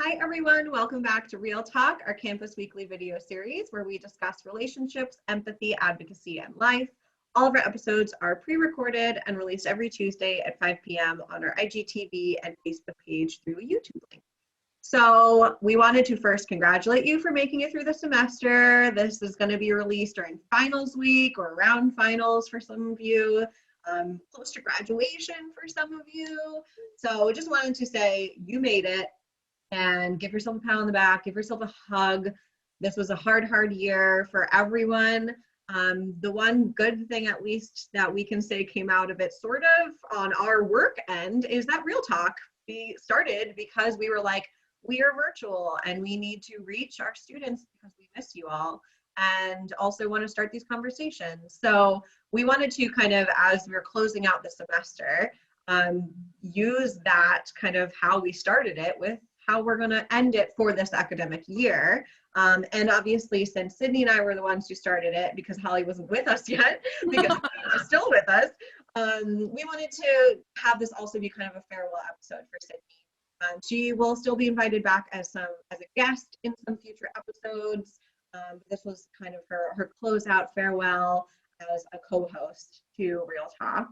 Hi everyone, welcome back to Real Talk, our campus weekly video series where we discuss relationships, empathy, advocacy, and life. All of our episodes are pre-recorded and released every Tuesday at 5 p.m. on our IGTV and Facebook page through a YouTube link. So we wanted to first congratulate you for making it through the semester. This is going to be released during finals week or around finals for some of you, close to graduation for some of you. So just wanted to say you made it. And give yourself a pat on the back, give yourself a hug. This was a hard year for everyone. The one good thing, at least, that we can say came out of it sort of on our work end is that Real Talk started because we were like, we are virtual and we need to reach our students because we miss you all and also want to start these conversations. So we wanted to kind of, as we're closing out the semester, use that kind of how we started it with how we're going to end it for this academic year. And obviously, since Sydney and I were the ones who started it, because Holly wasn't with us yet, because she's still with us, we wanted to have this also be kind of a farewell episode for Sydney. She will still be invited back as a guest in some future episodes. This was kind of her closeout farewell as a co-host to Real Talk.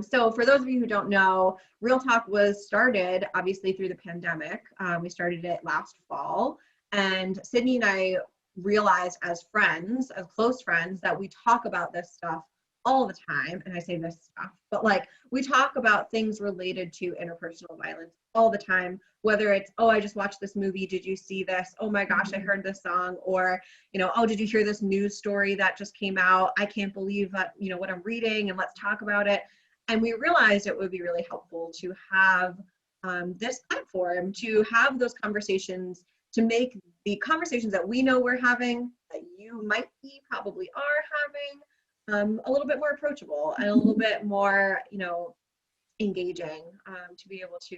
So for those of you who don't know, Real Talk was started obviously through the pandemic. We started it last fall, and Sydney and I realized as friends, as close friends, that we talk about this stuff all the time. And I say this stuff, but like we talk about things related to interpersonal violence all the time, whether it's, oh, I just watched this movie. Did you see this? Oh my gosh, I heard this song. Or, oh, did you hear this news story that just came out? I can't believe that, what I'm reading, and let's talk about it. And we realized it would be really helpful to have this platform, to have those conversations, to make the conversations that we know we're having, that you probably are having, a little bit more approachable and a little bit more, engaging, to be able to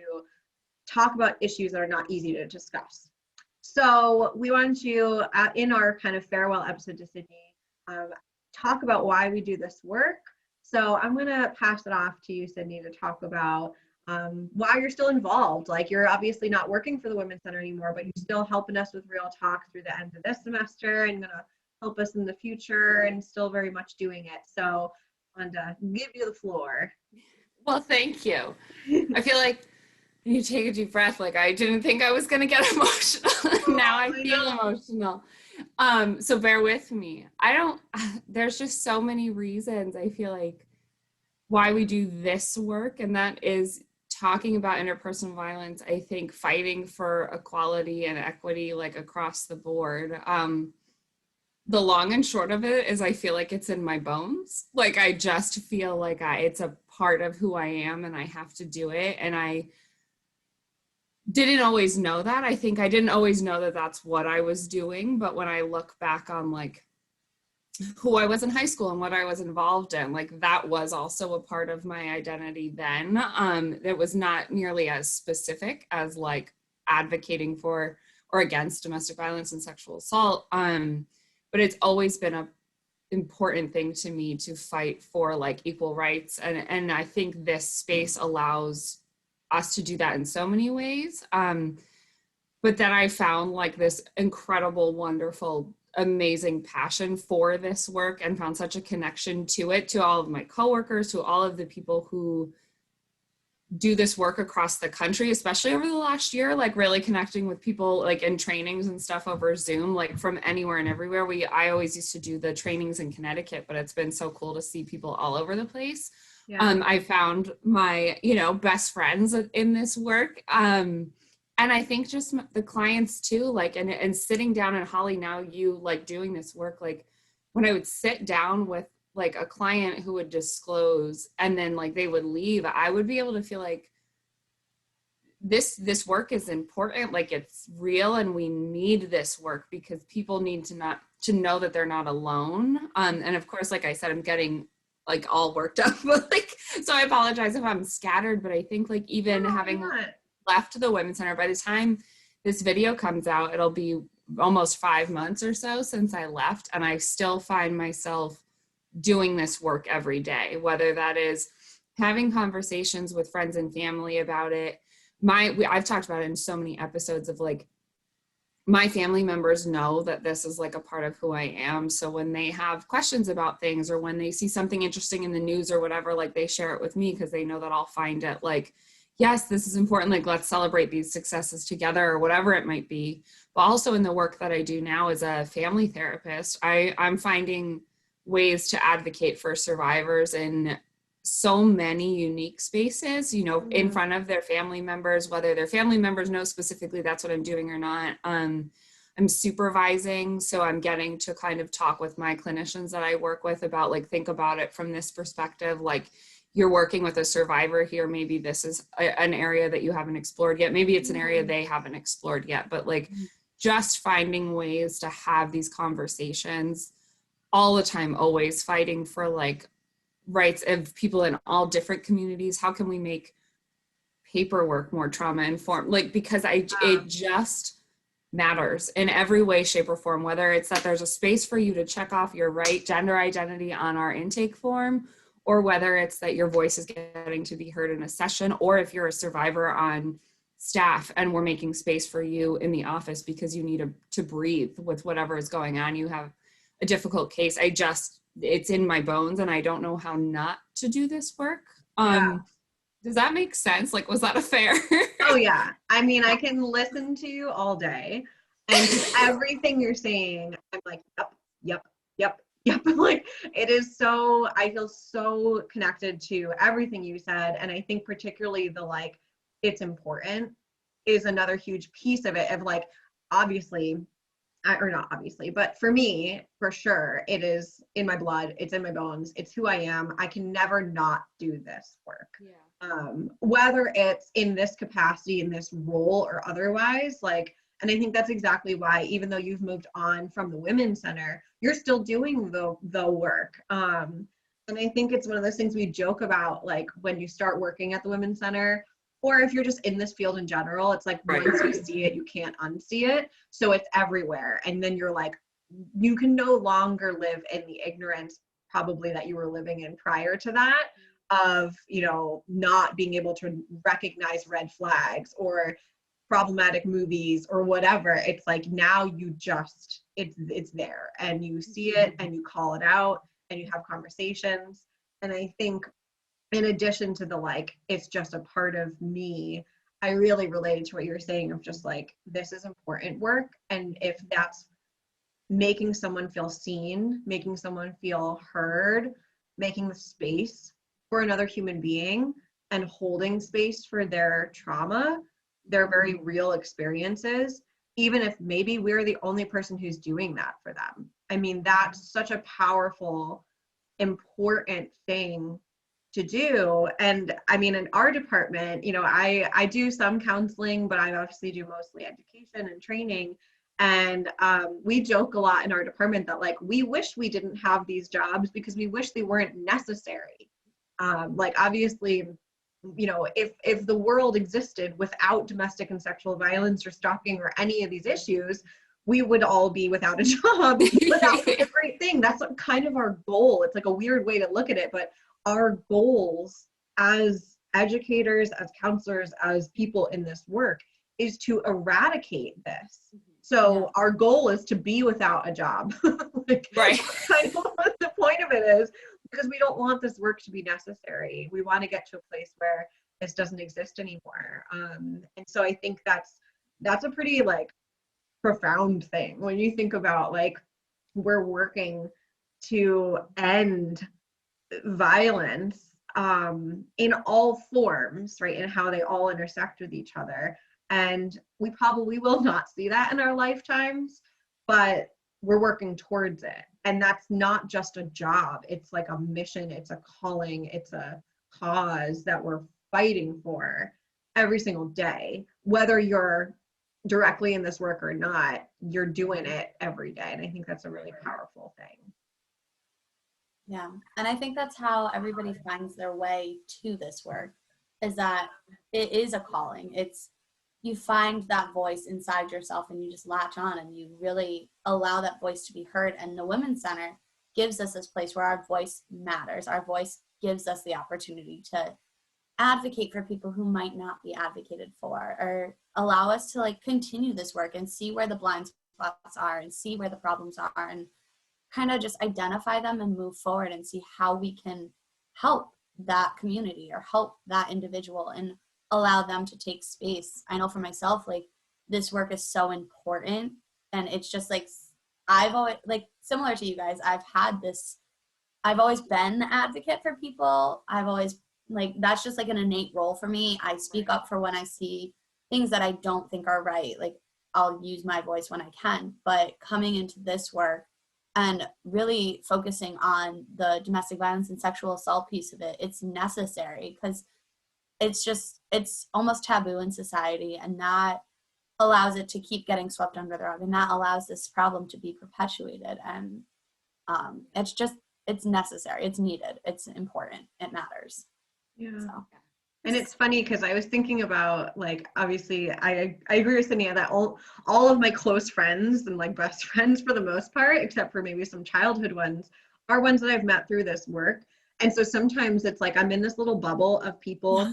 talk about issues that are not easy to discuss. So we wanted to, in our kind of farewell episode to Sydney, talk about why we do this work. So I'm going to pass it off to you, Sydney, to talk about why you're still involved. Like, you're obviously not working for the Women's Center anymore, but you're still helping us with Real Talk through the end of this semester and going to help us in the future and still very much doing it. So I want to give you the floor. Well, thank you. I feel like you take a deep breath. Like, I didn't think I was going to get emotional. Now I feel emotional. So bear with me. There's just so many reasons I feel like why we do this work, and that is talking about interpersonal violence. I think fighting for equality and equity, like across the board. The long and short of it is I feel like it's in my bones. Like, I just feel like it's a part of who I am and I have to do it. And I didn't always know that. I think I didn't always know that that's what I was doing. But when I look back on like who I was in high school and what I was involved in, like that was also a part of my identity then. It was not nearly as specific as like advocating for or against domestic violence and sexual assault. But it's always been an important thing to me to fight for like equal rights. And I think this space allows us to do that in so many ways. But then I found like this incredible, wonderful, amazing passion for this work and found such a connection to it, to all of my coworkers, to all of the people who do this work across the country, especially over the last year, like really connecting with people like in trainings and stuff over Zoom, like from anywhere and everywhere. I always used to do the trainings in Connecticut, but it's been so cool to see people all over the place. Yeah. I found my, best friends in this work. And I think just the clients too, like, and sitting down, and Holly, now you like doing this work, like when I would sit down with like a client who would disclose and then like they would leave, I would be able to feel like this work is important, like it's real, and we need this work because people need to know that they're not alone. And of course, like I said, I'm getting like all worked up, but like, so I apologize if I'm scattered, but I think like even having left the Women's Center, by the time this video comes out, it'll be almost 5 months or so since I left, and I still find myself doing this work every day, whether that is having conversations with friends and family about it, I've talked about it in so many episodes of like, my family members know that this is like a part of who I am. So when they have questions about things, or when they see something interesting in the news or whatever, like they share it with me because they know that I'll find it like, yes, this is important. Like, let's celebrate these successes together, or whatever it might be. But also in the work that I do now as a family therapist, I'm finding ways to advocate for survivors in so many unique spaces, you know, in front of their family members, whether their family members know specifically that's what I'm doing or not. I'm supervising, so I'm getting to kind of talk with my clinicians that I work with about like, think about it from this perspective, like you're working with a survivor here, maybe this is an area that you haven't explored yet, maybe it's an area they haven't explored yet, but like just finding ways to have these conversations all the time, always fighting for like rights of people in all different communities. How can we make paperwork more trauma informed? Like, because it just matters in every way, shape, or form, whether it's that there's a space for you to check off your right gender identity on our intake form, or whether it's that your voice is getting to be heard in a session, or if you're a survivor on staff and we're making space for you in the office because you need to breathe with whatever is going on. You have a difficult case. It's in my bones, and I don't know how not to do this work. Does that make sense? Like, was that a fair? Oh yeah. I mean, I can listen to you all day, and everything you're saying, I'm like, yep. Like, it is so, I feel so connected to everything you said. And I think particularly the like, it's important is another huge piece of it, of like, obviously, or not obviously, but for me, for sure, it is in my blood, it's in my bones, it's who I am. I can never not do this work. Whether it's in this capacity, in this role, or otherwise, like, and I think that's exactly why, even though you've moved on from the Women's Center, you're still doing the work. And I think it's one of those things we joke about, like when you start working at the Women's Center, or if you're just in this field in general, it's like once you see it, you can't unsee it. So it's everywhere. And then you're like, you can no longer live in the ignorance probably that you were living in prior to that, of, you know, not being able to recognize red flags or problematic movies or whatever. It's like, now you just, it's there, and you see it and you call it out and you have conversations. And I think in addition to the like, it's just a part of me, I really related to what you were saying of just like, this is important work. And if that's making someone feel seen, making someone feel heard, making the space for another human being and holding space for their trauma, their very real experiences, even if maybe we're the only person who's doing that for them. I mean, that's such a powerful, important thing to do. And I mean, in our department, you know, I do some counseling, but I obviously do mostly education and training. And we joke a lot in our department that like, we wish we didn't have these jobs because we wish they weren't necessary. Like, obviously, you know, if the world existed without domestic and sexual violence or stalking or any of these issues, we would all be without a job. But that's a great thing. That's kind of our goal. It's like a weird way to look at it, but our goals as educators, as counselors, as people in this work is to eradicate this. So our goal is to be without a job. Like, that's kind of what the point of it is, because we don't want this work to be necessary. We want to get to a place where this doesn't exist anymore. And so I think that's a pretty like profound thing when you think about like, we're working to end violence in all forms, right, and how they all intersect with each other. And we probably will not see that in our lifetimes, but we're working towards it. And that's not just a job, it's like a mission, it's a calling, it's a cause that we're fighting for every single day. Whether you're directly in this work or not, you're doing it every day. And I think that's a really powerful thing. Yeah. And I think that's how everybody finds their way to this work, is that it is a calling. It's, you find that voice inside yourself and you just latch on and you really allow that voice to be heard. And the Women's Center gives us this place where our voice matters. Our voice gives us the opportunity to advocate for people who might not be advocated for, or allow us to like continue this work and see where the blind spots are and see where the problems are, and kind of just identify them and move forward and see how we can help that community or help that individual and allow them to take space. I know for myself, like, this work is so important, and it's just like, I've always, like, similar to you guys, I've always been the advocate for people. I've always, like, that's just like an innate role for me. I speak up for when I see things that I don't think are right. Like, I'll use my voice when I can, but coming into this work and really focusing on the domestic violence and sexual assault piece of it, it's necessary because it's almost taboo in society, and that allows it to keep getting swept under the rug, and that allows this problem to be perpetuated. And it's necessary, it's needed, it's important, it matters. Yeah. So. And it's funny because I was thinking about, like, obviously I agree with Sania that all of my close friends and like best friends for the most part, except for maybe some childhood ones, are ones that I've met through this work. And so sometimes it's like I'm in this little bubble of people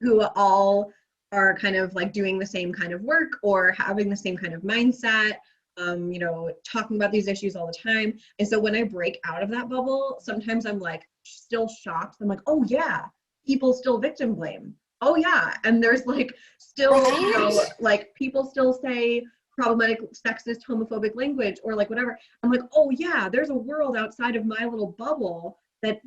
who all are kind of like doing the same kind of work or having the same kind of mindset, talking about these issues all the time. And so when I break out of that bubble, sometimes I'm like still shocked. I'm like, oh yeah, people still victim blame. Oh yeah. And there's like still, like people still say problematic, sexist, homophobic language or like whatever. I'm like, oh yeah, there's a world outside of my little bubble that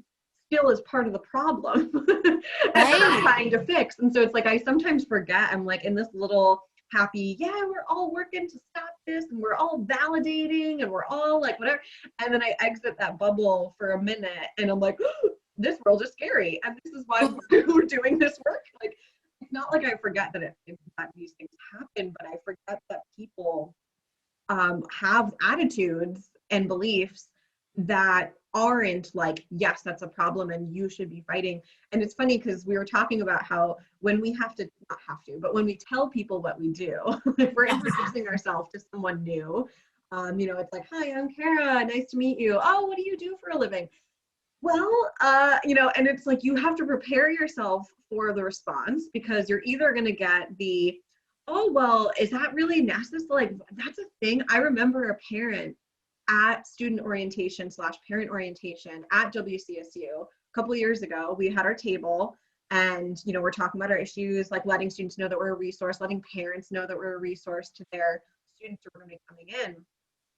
still is part of the problem and I'm trying to fix. And so it's like I sometimes forget I'm like in this little happy, yeah, we're all working to stop this and we're all validating and we're all like whatever. And then I exit that bubble for a minute and I'm like, oh, this world is scary and this is why we're doing this work. Like, it's not like I forget that these things happen, but I forget that people have attitudes and beliefs that aren't like, yes, that's a problem and you should be fighting. And it's funny because we were talking about how when we but when we tell people what we do, if we're introducing ourselves to someone new, it's like, hi, I'm Cara, nice to meet you. Oh, what do you do for a living? Well, and it's like you have to prepare yourself for the response because you're either going to get the, oh, well, is that really necessary? Like, that's a thing. I remember a parent at student orientation / parent orientation at WCSU a couple of years ago. We had our table and, we're talking about our issues, like letting students know that we're a resource, letting parents know that we're a resource to their students who are going to be coming in. And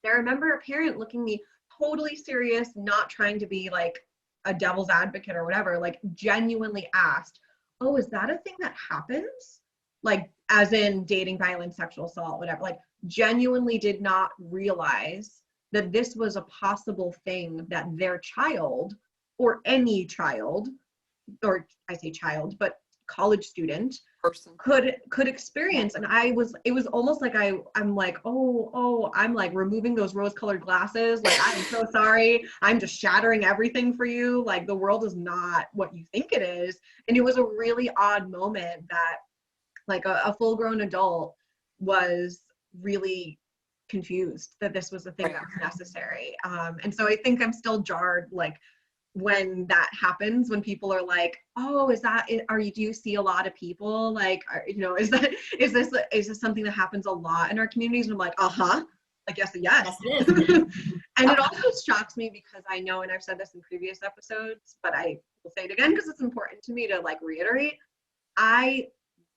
I remember a parent looking me totally serious, not trying to be like a devil's advocate or whatever, like genuinely asked, oh, is that a thing that happens? Like, as in dating, violence, sexual assault, whatever, like genuinely did not realize that this was a possible thing that their child or any child, or I say child, but college student person could experience. And it was almost like I'm like, oh, I'm like removing those rose-colored glasses. Like, I'm so sorry. I'm just shattering everything for you. Like, the world is not what you think it is. And it was a really odd moment that like a full-grown adult was really confused that this was a thing that was necessary. And so I think I'm still jarred, like, when that happens, when people are like, oh, do you see a lot of people? Like, is this something that happens a lot in our communities? And I'm like, I guess yes. And it also shocks me because I know, and I've said this in previous episodes, but I will say it again because it's important to me to like reiterate. I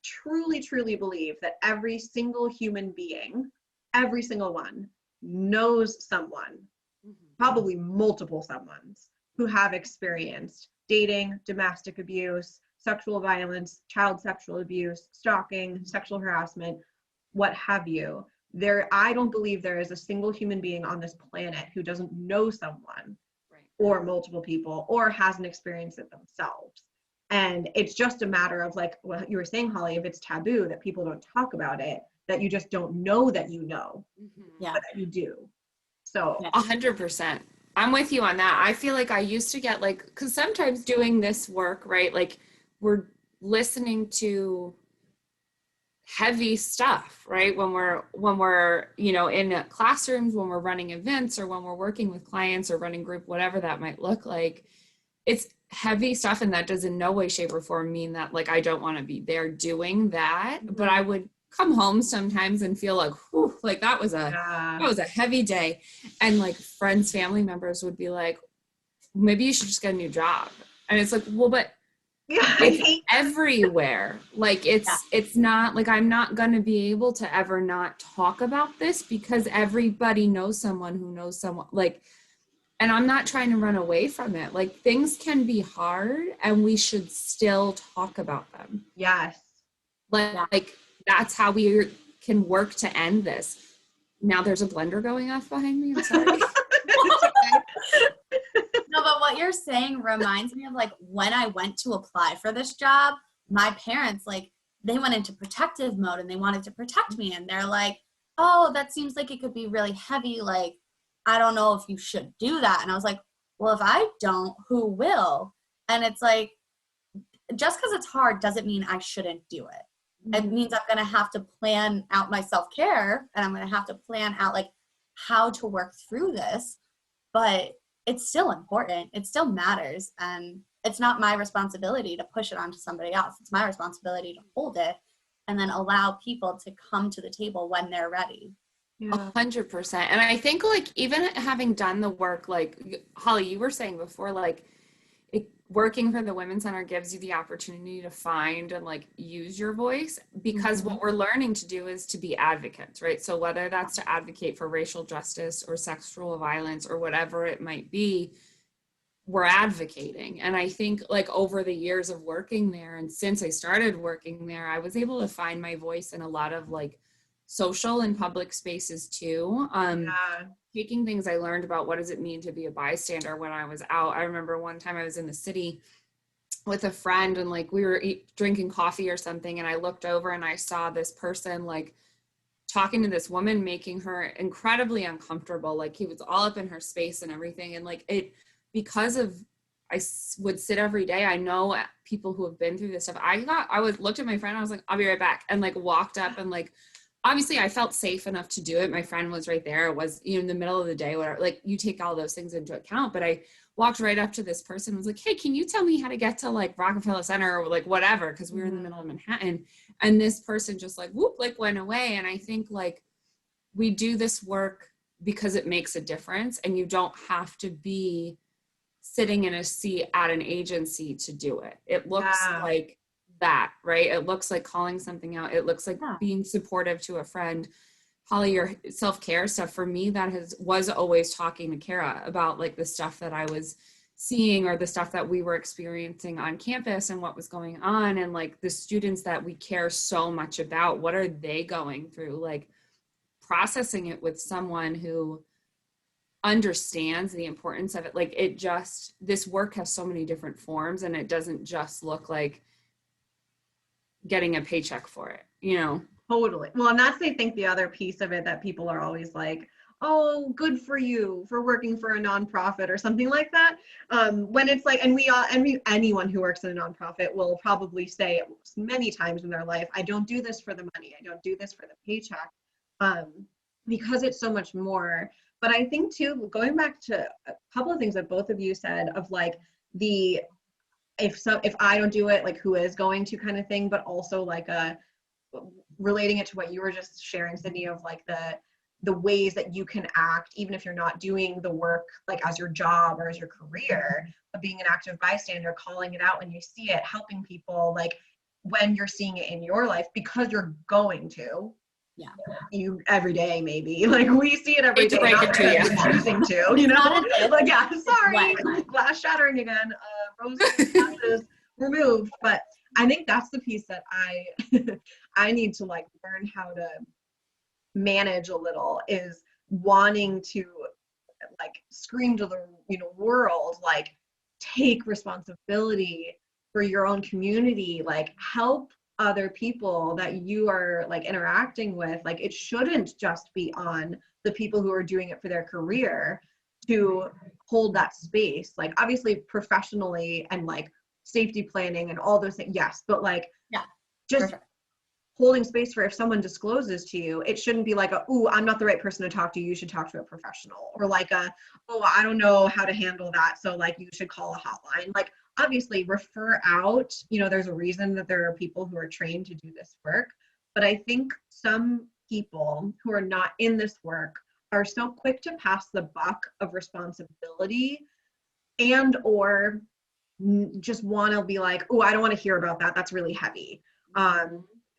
truly, truly believe that every single human being, every single one, knows someone, probably multiple someones, who have experienced dating, domestic abuse, sexual violence, child sexual abuse, stalking, sexual harassment, what have you. I don't believe there is a single human being on this planet who doesn't know someone or multiple people or hasn't experienced it themselves. And it's just a matter of, like what you were saying, Holly, if it's taboo, that people don't talk about it, that you just don't know that you know, but that you do. So 100%. I'm with you on that. I feel like I used to get like, because sometimes doing this work, right, like we're listening to heavy stuff, right? When we're in classrooms, when we're running events, or when we're working with clients or running group, whatever that might look like, it's heavy stuff, and that does in no way, shape, or form mean that like I don't want to be there doing that. But I would come home sometimes and feel like, whew, like that was a heavy day. And like friends, family members would be like, maybe you should just get a new job. And it's like, well, but it's everywhere. Like it's not like I'm not going to be able to ever not talk about this because everybody knows someone who knows someone, like, and I'm not trying to run away from it. Like things can be hard and we should still talk about them. Yes. Like that's how we can work to end this. Now there's a blender going off behind me. I'm sorry. No, but what you're saying reminds me of like when I went to apply for this job, my parents, like, they went into protective mode and they wanted to protect me. And they're like, oh, that seems like it could be really heavy. Like, I don't know if you should do that. And I was like, well, if I don't, who will? And it's like, just because it's hard doesn't mean I shouldn't do it. It means I'm going to have to plan out my self-care and I'm going to have to plan out like how to work through this. But it's still important. It still matters. And it's not my responsibility to push it onto somebody else. It's my responsibility to hold it and then allow people to come to the table when they're ready. 100%. And I think like even having done the work, like Holly, you were saying before, like working for the Women's Center gives you the opportunity to find and like use your voice, because what we're learning to do is to be advocates, right? So whether that's to advocate for racial justice or sexual violence or whatever it might be, we're advocating. And I think like over the years of working there and since I started working there, I was able to find my voice in a lot of like social and public spaces too. Taking things I learned about what does it mean to be a bystander when I was out. I remember one time I was in the city with a friend and like we were drinking coffee or something, and I looked over and I saw this person like talking to this woman, making her incredibly uncomfortable. Like he was all up in her space and everything. And like it, because of, I would sit every day. I know people who have been through this stuff. I looked at my friend, I was like, I'll be right back. And like walked up and like, obviously I felt safe enough to do it. My friend was right there. It was, you know, in the middle of the day, whatever, like you take all those things into account. But I walked right up to this person and was like, hey, can you tell me how to get to like Rockefeller Center or like whatever? Cause we were in the middle of Manhattan. And this person just like, whoop, like went away. And I think like we do this work because it makes a difference, and you don't have to be sitting in a seat at an agency to do it. It looks like that, right? It looks like calling something out. It looks like being supportive to a friend. Holly, your self-care stuff, for me, that was always talking to Cara about like the stuff that I was seeing or the stuff that we were experiencing on campus and what was going on, and like the students that we care so much about, what are they going through? Like processing it with someone who understands the importance of it. Like it just, this work has so many different forms, and it doesn't just look like getting a paycheck for it, you know? Totally. Well, and that's, I think, the other piece of it that people are always like, oh, good for you for working for a nonprofit or something like that. When it's like, and anyone who works in a nonprofit will probably say many times in their life, I don't do this for the money. I don't do this for the paycheck, because it's so much more. But I think too, going back to a couple of things that both of you said of like if I don't do it, like who is going to kind of thing, but also like relating it to what you were just sharing, Sydney, of like the ways that you can act, even if you're not doing the work like as your job or as your career, of being an active bystander, calling it out when you see it, helping people, like when you're seeing it in your life, because you're going to. Yeah, you every day maybe, like we see it every day, not because you're choosing to, you know. Like yeah, sorry, glass shattering again, rose glasses removed. But I think that's the piece that I need to like learn how to manage a little, is wanting to like scream to the world, like take responsibility for your own community, like help other people that you are like interacting with. Like it shouldn't just be on the people who are doing it for their career to hold that space, like obviously professionally and like safety planning and all those things, yes, but like just holding space for if someone discloses to you, it shouldn't be like ooh, I'm not the right person to talk to, you should talk to a professional, or like oh, I don't know how to handle that, so like you should call a hotline. Like obviously refer out, there's a reason that there are people who are trained to do this work. But I think some people who are not in this work are so quick to pass the buck of responsibility and or just want to be like, oh, I don't want to hear about that. That's really heavy.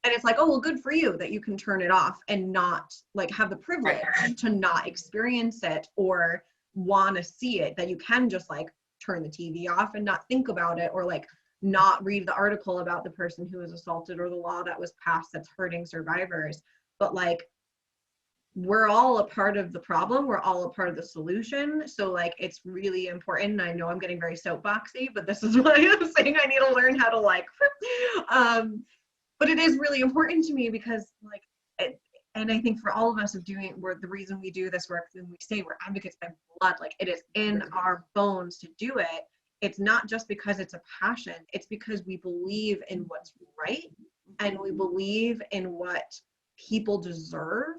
And it's like, oh, well, good for you that you can turn it off and not like have the privilege to not experience it or want to see it, that you can just like turn the TV off and not think about it, or like not read the article about the person who was assaulted or the law that was passed that's hurting survivors. But like, we're all a part of the problem. We're all a part of the solution. So like, it's really important. And I know I'm getting very soapboxy, but this is why I'm saying I need to learn how to like, but it is really important to me because like, and I think for all of us the reason we do this work, when we say we're advocates by blood, like it is in our bones to do it. It's not just because it's a passion. It's because we believe in what's right. And we believe in what people deserve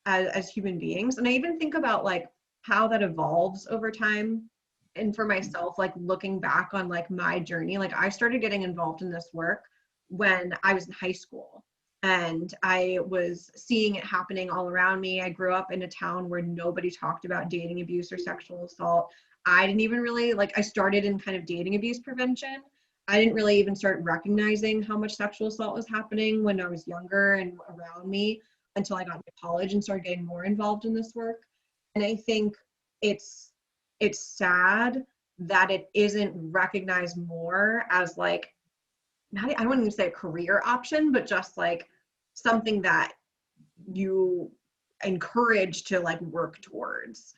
as human beings. And I even think about like how that evolves over time. And for myself, like looking back on like my journey, like I started getting involved in this work when I was in high school, and I was seeing it happening all around me. I grew up in a town where nobody talked about dating abuse or sexual assault. I didn't even really I started in kind of dating abuse prevention. I didn't really even start recognizing how much sexual assault was happening when I was younger and around me until I got into college and started getting more involved in this work. And I think it's sad that it isn't recognized more as like, I don't even say a career option, but just like something that you encourage to like work towards.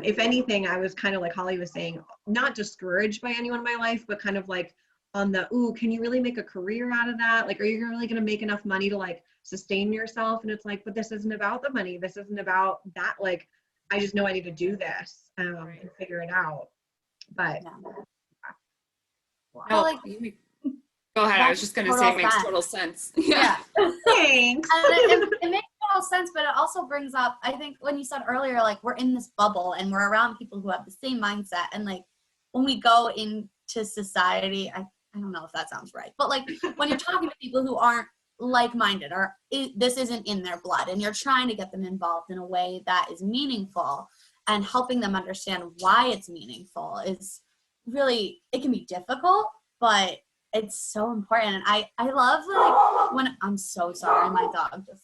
If anything, I was kind of like Holly was saying, not discouraged by anyone in my life, but kind of like on the, ooh, can you really make a career out of that? Like, are you really going to make enough money to like sustain yourself? And it's like, but this isn't about the money. This isn't about that. Like, I just know I need to do this and figure it out. But no, like, go ahead. I was just going to say it makes total sense. Yeah. Thanks. And it makes total sense, but it also brings up, I think when you said earlier, like we're in this bubble and we're around people who have the same mindset. And like when we go into society, I don't know if that sounds right, but like when you're talking to people who aren't like-minded or this isn't in their blood, and you're trying to get them involved in a way that is meaningful and helping them understand why it's meaningful is really, it can be difficult, but it's so important. And I love like when I'm so sorry, my dog just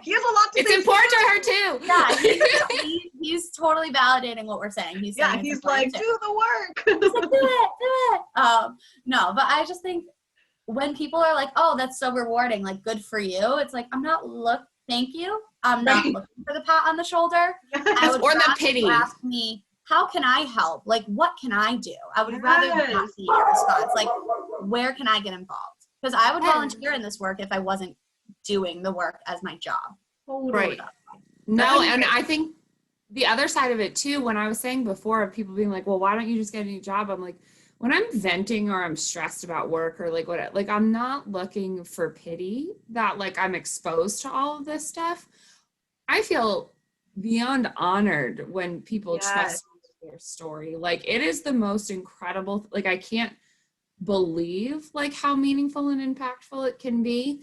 he has a lot to it's say. It's important to her too. Yeah, he's totally validating what we're saying. He's like, do the work. He's like, do it. No, but I just think when people are like, oh, that's so rewarding, like good for you. It's like, thank you. I'm not looking for the pat on the shoulder. I would or the pity. Ask me, how can I help? Like, what can I do? I would rather not see your response. Like, where can I get involved? Because I would volunteer in this work if I wasn't doing the work as my job. Right. No, and I think the other side of it too, when I was saying before of people being like, well, why don't you just get a new job? I'm like, when I'm venting or I'm stressed about work or like what, like I'm not looking for pity that like I'm exposed to all of this stuff. I feel beyond honored when people trust their story. Like it is the most incredible, like I can't believe like how meaningful and impactful it can be.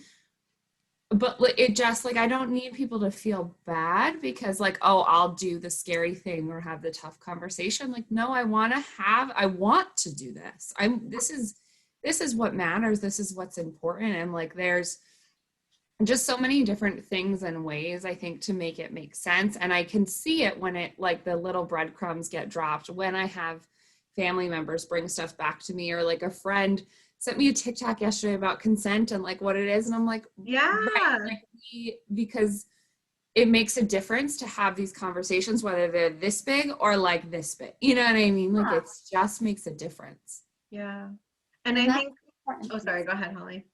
But it just like, I don't need people to feel bad because like, oh, I'll do the scary thing or have the tough conversation. Like, no, I want to do this. This is what matters. This is what's important. And like, there's just so many different things and ways I think to make it make sense. And I can see it when it like the little breadcrumbs get dropped when I have family members bring stuff back to me, or like a friend sent me a TikTok yesterday about consent and like what it is. And I'm like, yeah, right, like because it makes a difference to have these conversations, whether they're this big or like this big, you know what I mean? Like it just makes a difference. Yeah. And I think, oh, sorry, go ahead, Holly.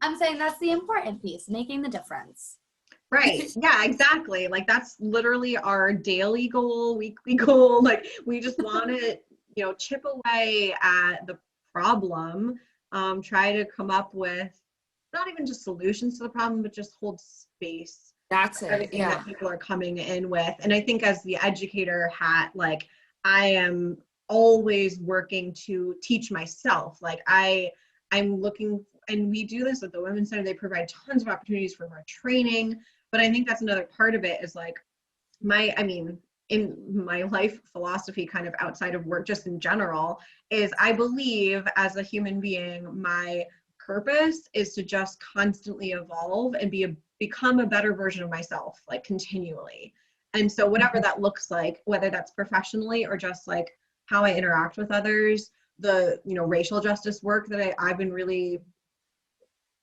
I'm saying that's the important piece, making the difference. Right. Yeah, exactly. Like that's literally our daily goal, weekly goal. Like we just want to, chip away at the problem, try to come up with not even just solutions to the problem, but just hold space. That's it. Everything that people are coming in with. And I think as the educator hat, like I am always working to teach myself. Like I'm looking, and we do this at the Women's Center. They provide tons of opportunities for more training. But I think that's another part of it is like in my life philosophy, kind of outside of work, just in general, is I believe as a human being, my purpose is to just constantly evolve and become a better version of myself, like continually. And so whatever that looks like, whether that's professionally or just like how I interact with others, the, you know, racial justice work that I've been really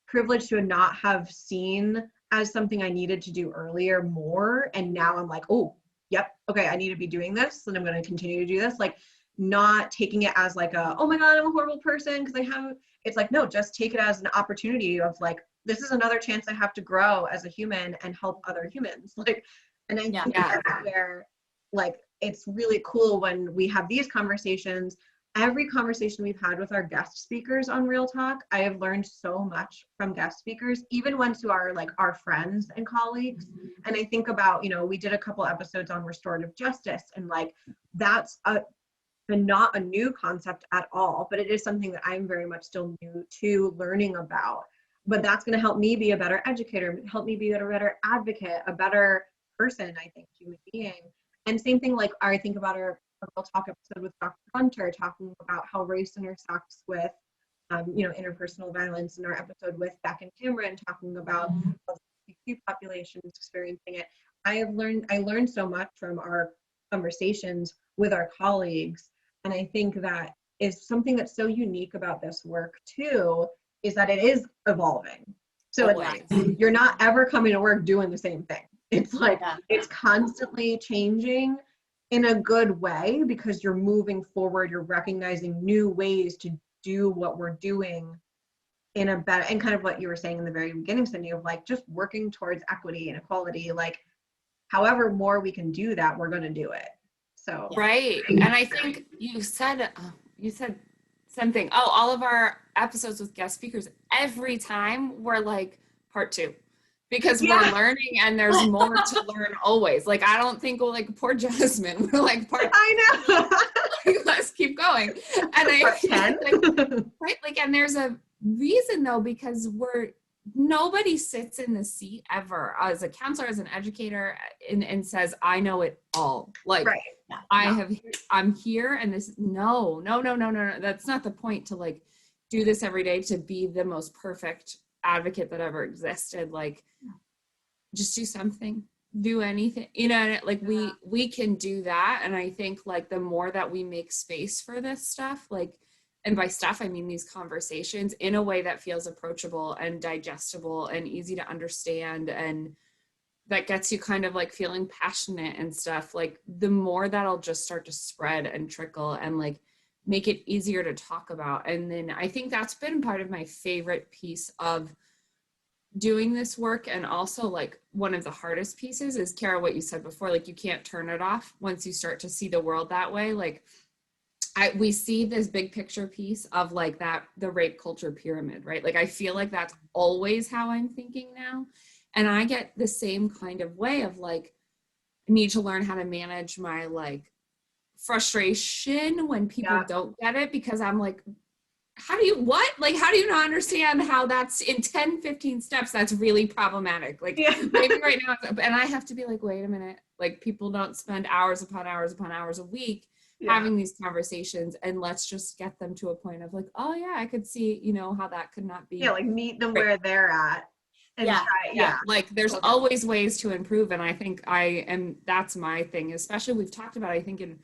privileged to not have seen as something I needed to do earlier more. And now I'm like, oh, yep, okay, I need to be doing this and I'm going to continue to do this. Like not taking it as like oh my God, I'm a horrible person because I have, it's like, no, just take it as an opportunity of like, this is another chance I have to grow as a human and help other humans. Like, and I think that's where like, it's really cool when we have these conversations. Every conversation we've had with our guest speakers on Real Talk, I have learned so much from guest speakers, even ones who are like our friends and colleagues. And I think about, you know, we did a couple episodes on restorative justice, and like that's not a new concept at all, but it is something that I'm very much still new to learning about. But that's going to help me be a better educator, help me be a better advocate, a better person, I think, human being. And same thing, like I think about our Real Talk episode with Dr. Hunter, talking about how race intersects with, you know, interpersonal violence, in our episode with Beck and Cameron, talking about LGBTQ populations experiencing it. I learned so much from our conversations with our colleagues. And I think that is something that's so unique about this work too, is that it is evolving. So it's like, you're not ever coming to work doing the same thing. It's like, it's constantly changing in a good way because you're moving forward, you're recognizing new ways to do what we're doing in a better, and kind of what you were saying in the very beginning, Cindy, of like just working towards equity and equality. Like, however more we can do that, we're going to do it. So right. And I think you said something. Oh, all of our episodes with guest speakers, every time we're like part 2. Because we're learning and there's more to learn always. Like, I don't think we'll like poor Jasmine. We're like part. I know. Let's keep going. And right. Like, and there's a reason though, because nobody sits in the seat ever as a counselor, as an educator, and says, I know it all. Like, I'm here and this, no. That's not the point, to like do this every day to be the most perfect advocate that ever existed. Like, just do something, do anything, you know, like we can do that. And I think like the more that we make space for this stuff, like, and by stuff I mean these conversations, in a way that feels approachable and digestible and easy to understand, and that gets you kind of like feeling passionate and stuff, like the more that'll just start to spread and trickle and like make it easier to talk about. And then I think that's been part of my favorite piece of doing this work. And also like one of the hardest pieces is, Cara, what you said before, like you can't turn it off once you start to see the world that way. Like we see this big picture piece of like that, the rape culture pyramid, right? Like I feel like that's always how I'm thinking now. And I get the same kind of way of like, need to learn how to manage my like frustration when people don't get it, because I'm like, how do you not understand how that's in 10, 15 steps? That's really problematic. Like maybe right now, and I have to be like, wait a minute, like people don't spend hours upon hours upon hours a week having these conversations, and let's just get them to a point of like, oh yeah, I could see, you know, how that could not be. Yeah, like meet them where they're at. And like there's always ways to improve. And I think that's my thing, especially we've talked about, I think in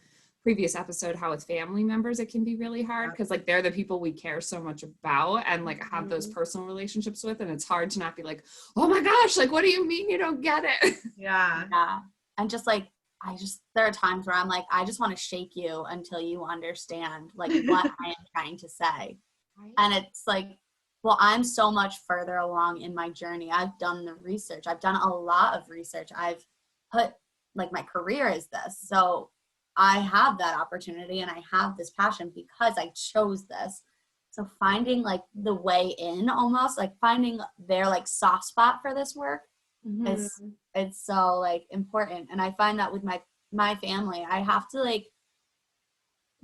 previous episode, how with family members it can be really hard, because like they're the people we care so much about and like have those personal relationships with, and it's hard to not be like, oh my gosh, like what do you mean you don't get it? And just like there are times where I'm like, I just want to shake you until you understand like what I am trying to say. And it's like, well, I'm so much further along in my journey. I've done the research. I've done a lot of research. I've put like my career is this. So I have that opportunity and I have this passion because I chose this. So finding like the way in, almost like finding their like soft spot for this work is, it's so like important. And I find that with my family, I have to like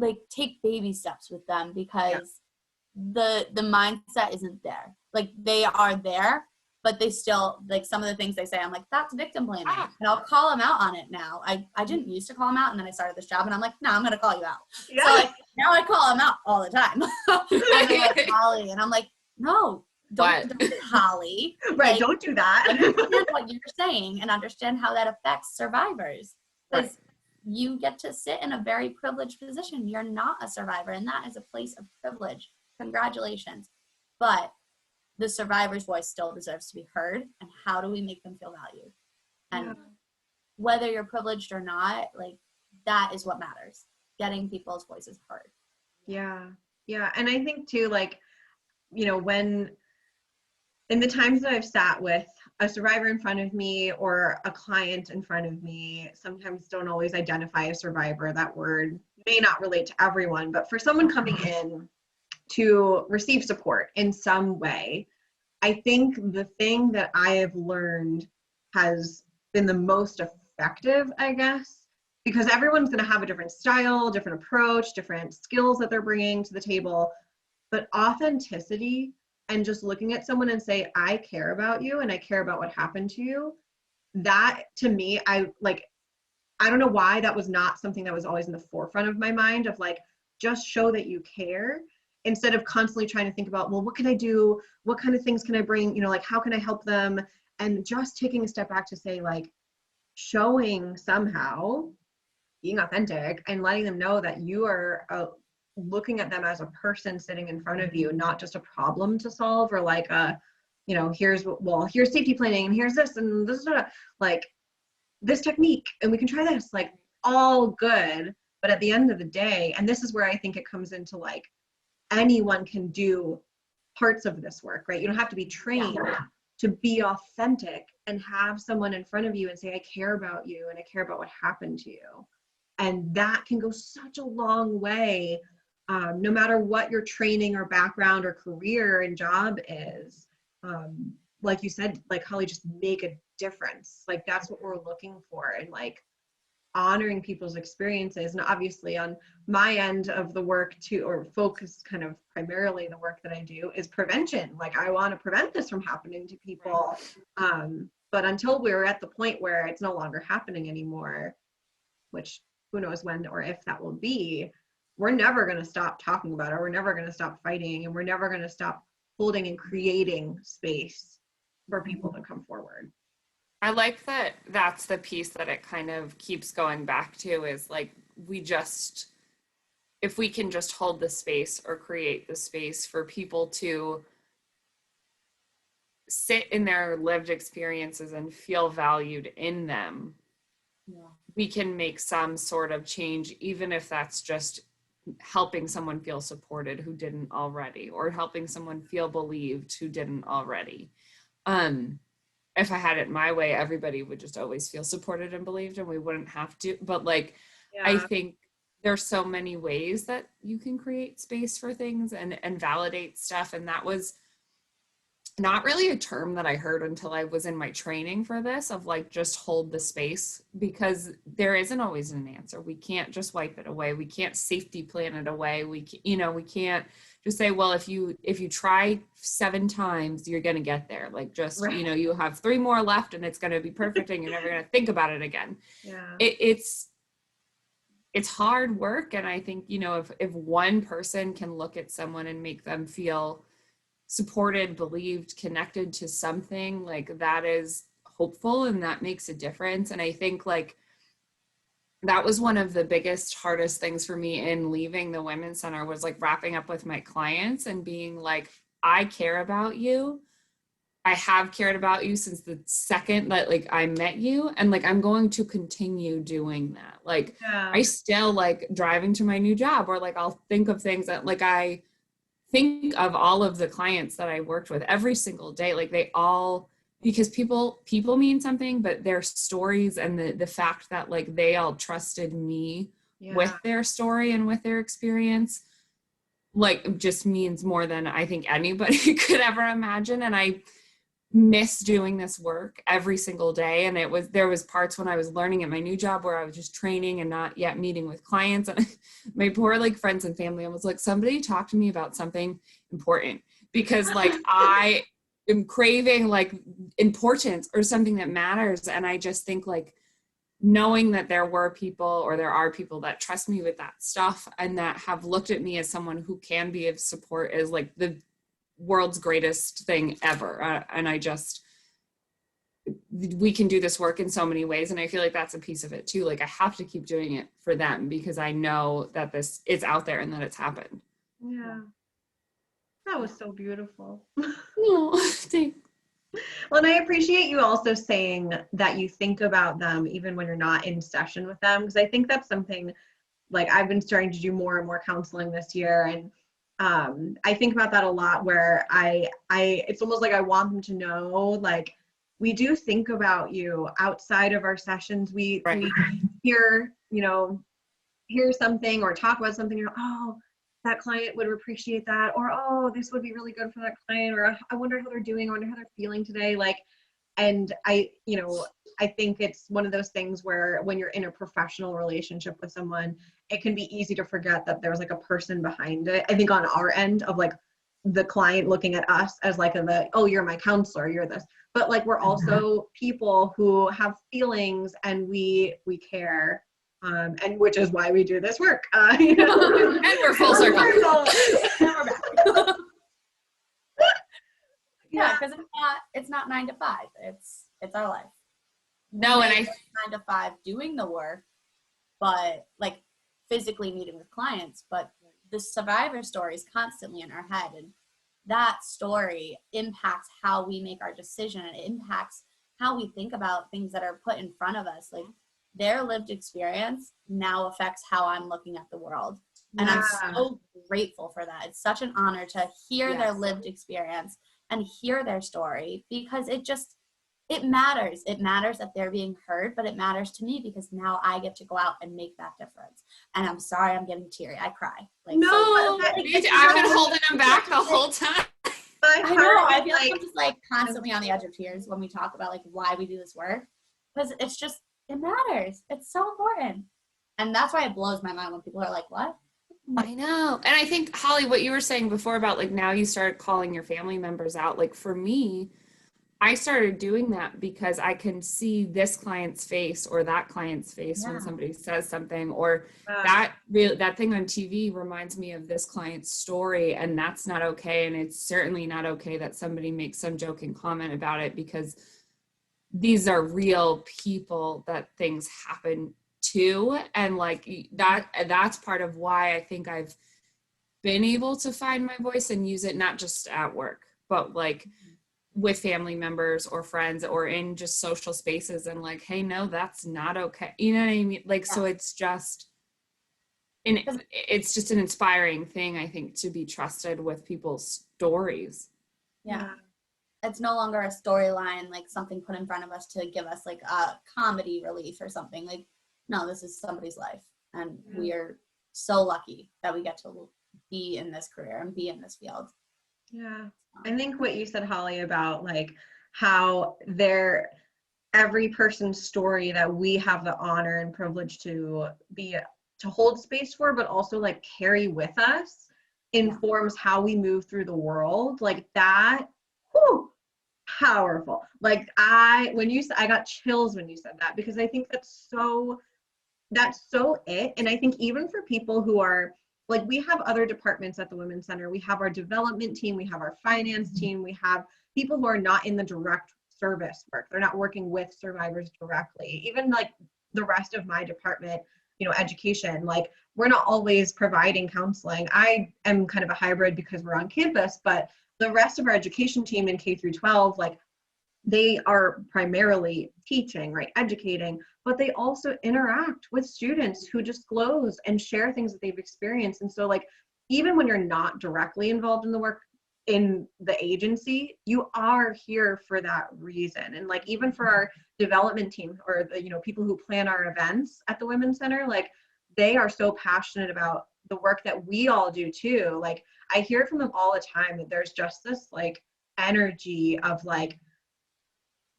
like take baby steps with them, because the mindset isn't there. Like they are there, but they still, like some of the things they say, I'm like, that's victim blaming. And I'll call them out on it now. I didn't used to call them out, and then I started this job and I'm like, no, I'm going to call you out. Yeah. So like now I call them out all the time. And they're like, Holly. And I'm like, no, don't Holly. Right. Like, don't do that. Understand what you're saying and understand how that affects survivors. Because you get to sit in a very privileged position. You're not a survivor, and that is a place of privilege. Congratulations. But the survivor's voice still deserves to be heard. And how do we make them feel valued? And whether you're privileged or not, like that is what matters. Getting people's voices heard. Yeah. Yeah. And I think too, like, you know, when in the times that I've sat with a survivor in front of me or a client in front of me, sometimes don't always identify a survivor. That word may not relate to everyone, but for someone coming in to receive support in some way, I think the thing that I have learned has been the most effective, I guess, because everyone's going to have a different style, different approach, different skills that they're bringing to the table, but authenticity and just looking at someone and say, I care about you and I care about what happened to you. That to me, I don't know why that was not something that was always in the forefront of my mind, of like, just show that you care, instead of constantly trying to think about, well, what can I do? What kind of things can I bring? You know, like, how can I help them? And just taking a step back to say, like, showing somehow, being authentic and letting them know that you are looking at them as a person sitting in front of you, not just a problem to solve, or like you know, here's safety planning and here's this and this, like this technique and we can try this, like all good. But at the end of the day, and this is where I think it comes into, like, anyone can do parts of this work, right? You don't have to be trained to be authentic and have someone in front of you and say, I care about you and I care about what happened to you. And that can go such a long way, no matter what your training or background or career and job is. Like you said, like Holly, just make a difference. Like that's what we're looking for, and like honoring people's experiences. And obviously on my end of the work too, or focus kind of primarily the work that I do, is prevention. Like I want to prevent this from happening to people. But until we're at the point where it's no longer happening anymore, which who knows when or if that will be, we're never going to stop talking about it. We're never going to stop fighting, and we're never going to stop holding and creating space for people to come forward. I like that that's the piece that it kind of keeps going back to, is like, if we can just hold the space or create the space for people to sit in their lived experiences and feel valued in them, we can make some sort of change, even if that's just helping someone feel supported who didn't already, or helping someone feel believed who didn't already. If I had it my way, everybody would just always feel supported and believed, and we wouldn't have to. But like, I think there's so many ways that you can create space for things and validate stuff. And that was not really a term that I heard until I was in my training for this, of like, just hold the space, because there isn't always an answer. We can't just wipe it away. We can't safety plan it away. We can't just say, well, if you try 7 times, you're going to get there. Like, just, right. You have 3 more left and it's going to be perfect and you're never going to think about it again. Yeah. It's hard work. And I think, if one person can look at someone and make them feel supported, believed, connected to something, like, that is hopeful and that makes a difference. And I think, like, that was one of the biggest, hardest things for me in leaving the Women's Center, was like wrapping up with my clients and being like, I care about you. I have cared about you since the second that, like, I met you. And like, I'm going to continue doing that. Like, I still like driving to my new job, or like, I'll think of things that, like, I think of all of the clients that I worked with every single day. Like, they all, because people mean something, but their stories and the fact that, like, they all trusted me with their story and with their experience, like, just means more than I think anybody could ever imagine. And miss doing this work every single day. And there was parts when I was learning at my new job where I was just training and not yet meeting with clients. And my poor like friends and family, I was like, somebody talk to me about something important, because like I am craving like importance or something that matters. And I just think like knowing that there are people that trust me with that stuff and that have looked at me as someone who can be of support is like the world's greatest thing ever. And we can do this work in so many ways. And I feel like that's a piece of it too. Like I have to keep doing it for them because I know that it's out there and that it's happened. Yeah. That was so beautiful. No, thanks. Well, and I appreciate you also saying that you think about them even when you're not in session with them, because I think that's something like I've been starting to do more and more counseling this year. And I think about that a lot where it's almost like I want them to know, like, we do think about you outside of our sessions. We hear, hear something or talk about something, you're, oh, that client would appreciate that, or, oh, this would be really good for that client, or I wonder how they're doing, I wonder how they're feeling today. Like, and I think it's one of those things where when you're in a professional relationship with someone, it can be easy to forget that there's like a person behind it. I think on our end of like the client looking at us as like oh, you're my counselor, you're this, but like we're also people who have feelings and we care, and which is why we do this work. And we're full circle. We're back. Yeah, because it's not 9 to 5. It's our life. No, and 9 to 5 doing the work, but like physically meeting with clients, but the survivor story is constantly in our head, and that story impacts how we make our decision, and it impacts how we think about things that are put in front of us. Like their lived experience now affects how I'm looking at the world. And I'm so grateful for that. It's such an honor to hear their lived experience and hear their story, because it matters. It matters that they're being heard, but it matters to me because now I get to go out and make that difference. And I'm sorry, I'm getting teary. I cry. Like, no, I've been holding them back the whole time. I know. I feel like I'm just like constantly on the edge of tears when we talk about like why we do this work, because it matters. It's so important. And that's why it blows my mind when people are like, what? I know. And I think, Holly, what you were saying before about like now you start calling your family members out, like for me, I started doing that because I can see this client's face or that client's face when somebody says something, or that thing on TV reminds me of this client's story, and that's not okay. And it's certainly not okay that somebody makes some joking comment about it, because these are real people that things happen to. And like that's part of why I think I've been able to find my voice and use it, not just at work, but like with family members or friends or in just social spaces, and like, hey, no, that's not okay. You know what I mean? Like, so it's just an inspiring thing, I think, to be trusted with people's stories. Yeah. It's no longer a storyline, like something put in front of us to give us like a comedy relief or something. Like, no, this is somebody's life. And we are so lucky that we get to be in this career and be in this field. Yeah. I think what you said, Holly, about like how every person's story that we have the honor and privilege to hold space for, but also like carry with us, informs how we move through the world. Like that, powerful. Like I got chills when you said that, because I think that's so it. And I think even for people who are like, we have other departments at the Women's Center. We have our development team, we have our finance team, we have people who are not in the direct service work. They're not working with survivors directly. Even like the rest of my department, education, like we're not always providing counseling. I am kind of a hybrid because we're on campus, but the rest of our education team in K through 12, like they are primarily teaching, right, educating, but they also interact with students who disclose and share things that they've experienced. And so like, even when you're not directly involved in the work in the agency, you are here for that reason. And like, even for our development team or the, people who plan our events at the Women's Center, like they are so passionate about the work that we all do too. Like I hear from them all the time that there's just this like energy of like,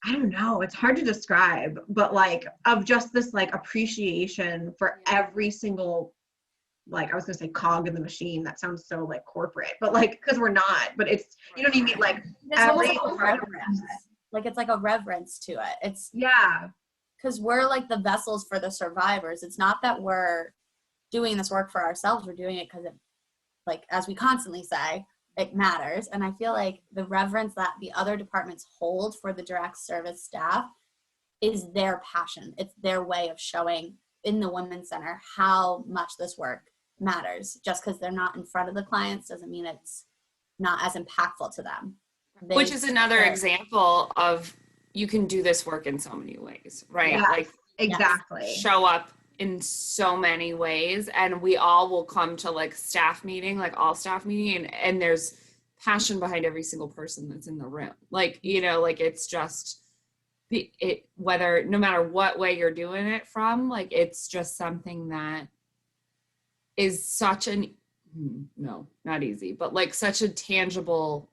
I don't know, it's hard to describe, but like of just this like appreciation for every single, like I was gonna say cog in the machine. That sounds so like corporate, but like because we're not. But it's, you know what I mean. Like There's every almost like a reverence. Like it's like a reverence to it. It's because we're like the vessels for the survivors. It's not that we're doing this work for ourselves. We're doing it because it, like as we constantly say, it matters. And I feel like the reverence that the other departments hold for the direct service staff is their passion. It's their way of showing in the Women's Center how much this work matters. Just because they're not in front of the clients doesn't mean it's not as impactful to them. Which is another example of you can do this work in so many ways, right? Yes, like exactly. Show up in so many ways, and we all will come to like staff meeting, like all staff meeting, and there's passion behind every single person that's in the room. Like, you know, like it's just whether no matter what way you're doing it from, like it's just something that is such an no, not easy, but like such a tangible,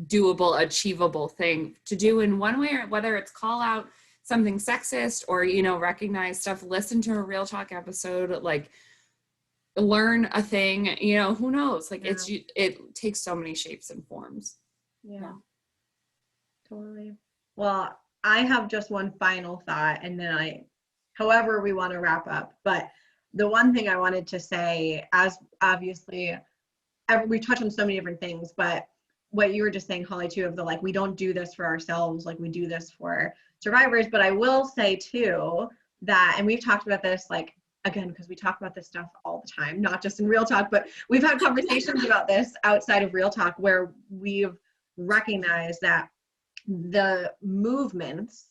doable, achievable thing to do in one way, or whether it's call out something sexist or, you know, recognize stuff, listen to a Real Talk episode, like learn a thing, you know, who knows? Like it takes so many shapes and forms. Yeah, totally. Well, I have just one final thought, and then however we want to wrap up, but the one thing I wanted to say, as obviously we touch on so many different things, but what you were just saying, Holly, too, of the like, we don't do this for ourselves, like we do this for survivors. But I will say too that, and we've talked about this, like, again, because we talk about this stuff all the time, not just in Real Talk, but we've had conversations about this outside of Real Talk where we've recognized that the movements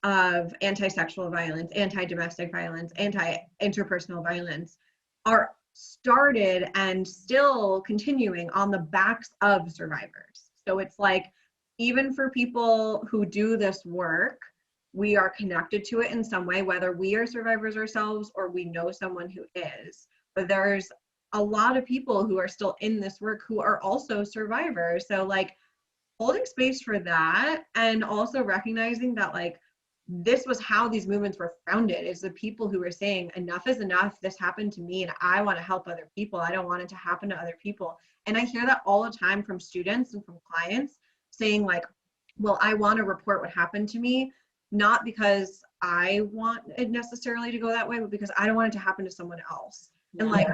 of anti-sexual violence, anti-domestic violence, anti-interpersonal violence are started and still continuing on the backs of survivors. So it's like, even for people who do this work, we are connected to it in some way, whether we are survivors ourselves or we know someone who is. But there's a lot of people who are still in this work who are also survivors. So like holding space for that, and also recognizing that like this was how these movements were founded, is the people who were saying enough is enough, this happened to me and I want to help other people, I don't want it to happen to other people. And I hear that all the time from students and from clients saying like, well, I want to report what happened to me, not because I want it necessarily to go that way, but because I don't want it to happen to someone else. And like,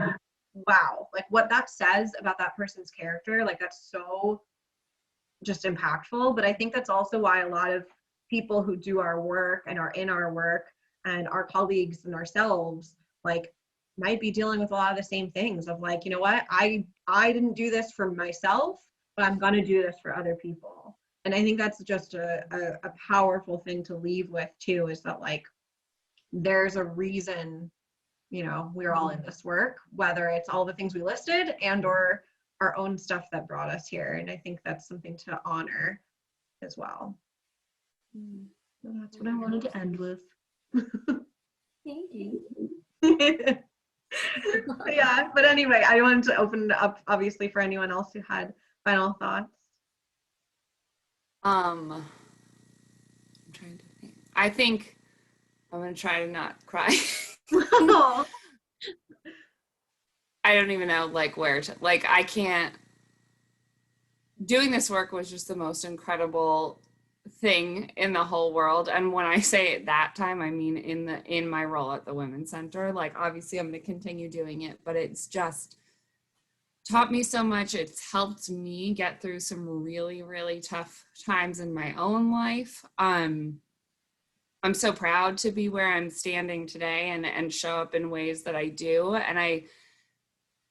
wow, like what that says about that person's character, like that's so just impactful. But I think that's also why a lot of people who do our work and are in our work and our colleagues and ourselves like might be dealing with a lot of the same things of like, you know what, I didn't do this for myself, but I'm going to do this for other people. And I think that's just a powerful thing to leave with too, is that like there's a reason, you know, we're all in this work, whether it's all the things we listed and or our own stuff that brought us here. And I think that's something to honor as well. So that's what I wanted to end with. Thank you. Yeah, but anyway, I wanted to open it up obviously for anyone else who had final thoughts. I'm trying to think. I think I'm gonna try to not cry. I don't even know like where to, like I can't. Doing this work was just the most incredible thing in the whole world. And when I say at that time, I mean in my role at the Women's Center. Like obviously I'm going to continue doing it, but it's just taught me so much. It's helped me get through some really, really tough times in my own life. I'm so proud to be where I'm standing today and show up in ways that I do. And I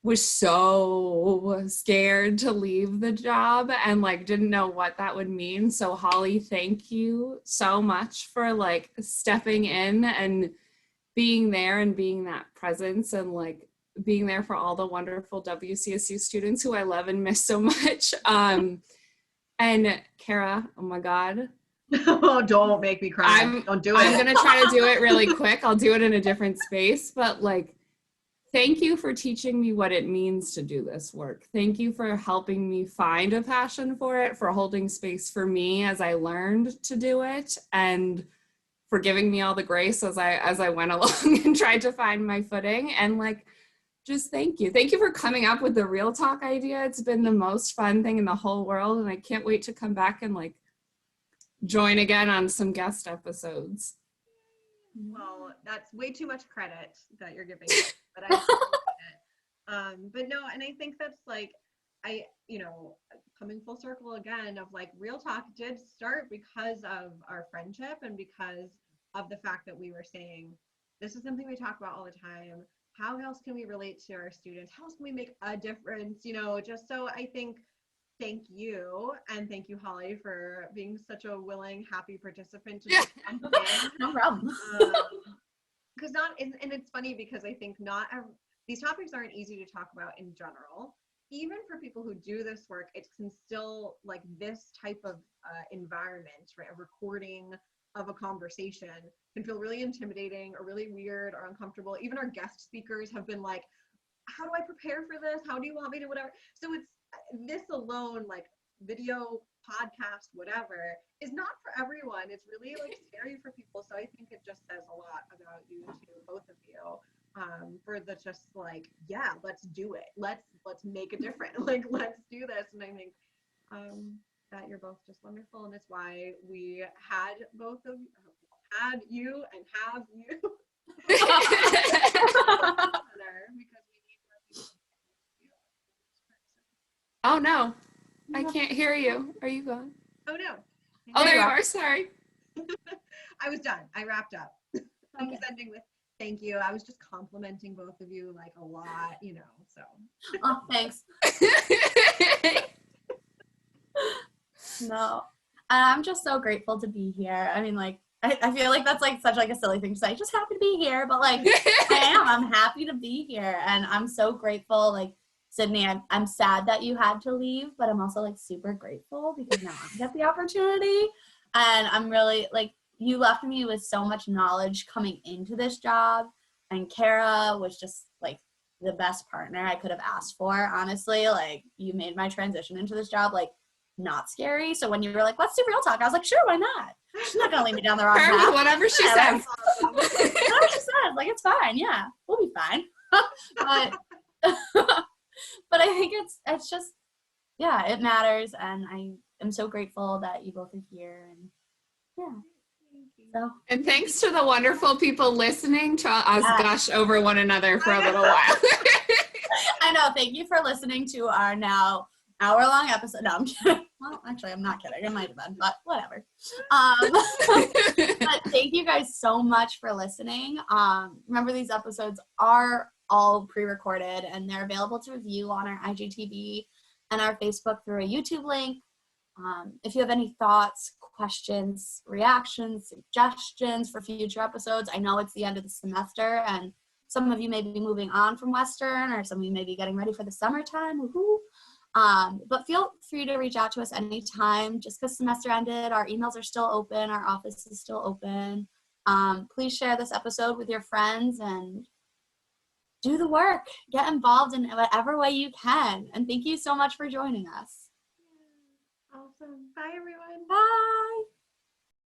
was so scared to leave the job and like didn't know what that would mean. So Holly, thank you so much for like stepping in and being there and being that presence and like being there for all the wonderful WCSU students who I love and miss so much. And Cara, oh my God. Oh, don't make me cry. Don't do it. I'm gonna try to do it really quick. I'll do it in a different space, but like, Thank you for teaching me what it means to do this work. Thank you for helping me find a passion for it, for holding space for me as I learned to do it, and for giving me all the grace as I went along and tried to find my footing. And like, just thank you. Thank you for coming up with the Real Talk idea. It's been the most fun thing in the whole world, and I can't wait to come back and like join again on some guest episodes. Well, that's way too much credit that you're giving, but I appreciate it. But no, and I think that's like, coming full circle again of like Real Talk did start because of our friendship and because of the fact that we were saying, this is something we talk about all the time. How else can we relate to our students? How else can we make a difference? Just so I think, thank you. And thank you, Holly, for being such a willing, happy participant. No problem. Because and it's funny because I think these topics aren't easy to talk about in general. Even for people who do this work, it can still, like, this type of environment, right? A recording of a conversation can feel really intimidating or really weird or uncomfortable. Even our guest speakers have been like, how do I prepare for this? How do you want me to whatever? So it's this alone, like video, podcast, whatever, is not for everyone. It's really like scary for people. So I think it just says a lot about you two, both of you, for the just like, yeah, let's do it. Let's make a difference. Like, let's do this. And I think that you're both just wonderful, and it's why we had you and have you. Oh no, I can't hear you. Are you gone? Oh no. Oh, there you are. Sorry. I was done. I wrapped up. I was ending with thank you. I was just complimenting both of you like a lot, so. Oh, thanks. No, I'm just so grateful to be here. I mean, like, I feel like that's like such like a silly thing to say, just happy to be here, but like I'm happy to be here, and I'm so grateful. Like, Sydney, I'm sad that you had to leave, but I'm also like super grateful because now I get the opportunity, and I'm really like, you left me with so much knowledge coming into this job, and Cara was just like the best partner I could have asked for, honestly. Like, you made my transition into this job like not scary. So when you were like, let's do Real Talk, I was like, sure, why not? She's not gonna lead me down the wrong path. Whatever she says. Whatever she says, like, it's fine. Yeah, we'll be fine. But I think it's just, yeah, it matters, and I am so grateful that you both are here, and yeah. So. And thanks to the wonderful people listening to us gush over one another for a little while. I know. Thank you for listening to our now hour-long episode. No, I'm kidding. Well, actually, I'm not kidding. It might have been, but whatever. But thank you guys so much for listening. Remember, these episodes are all pre-recorded, and they're available to view on our IGTV and our Facebook through a YouTube link. If you have any thoughts, questions, reactions, suggestions for future episodes, I know it's the end of the semester, and some of you may be moving on from Western, or some of you may be getting ready for the summertime. Woo-hoo. But feel free to reach out to us anytime. Just because semester ended, our emails are still open, our office is still open. Please share this episode with your friends and do the work. Get involved in whatever way you can. And thank you so much for joining us. Awesome. Bye, everyone. Bye.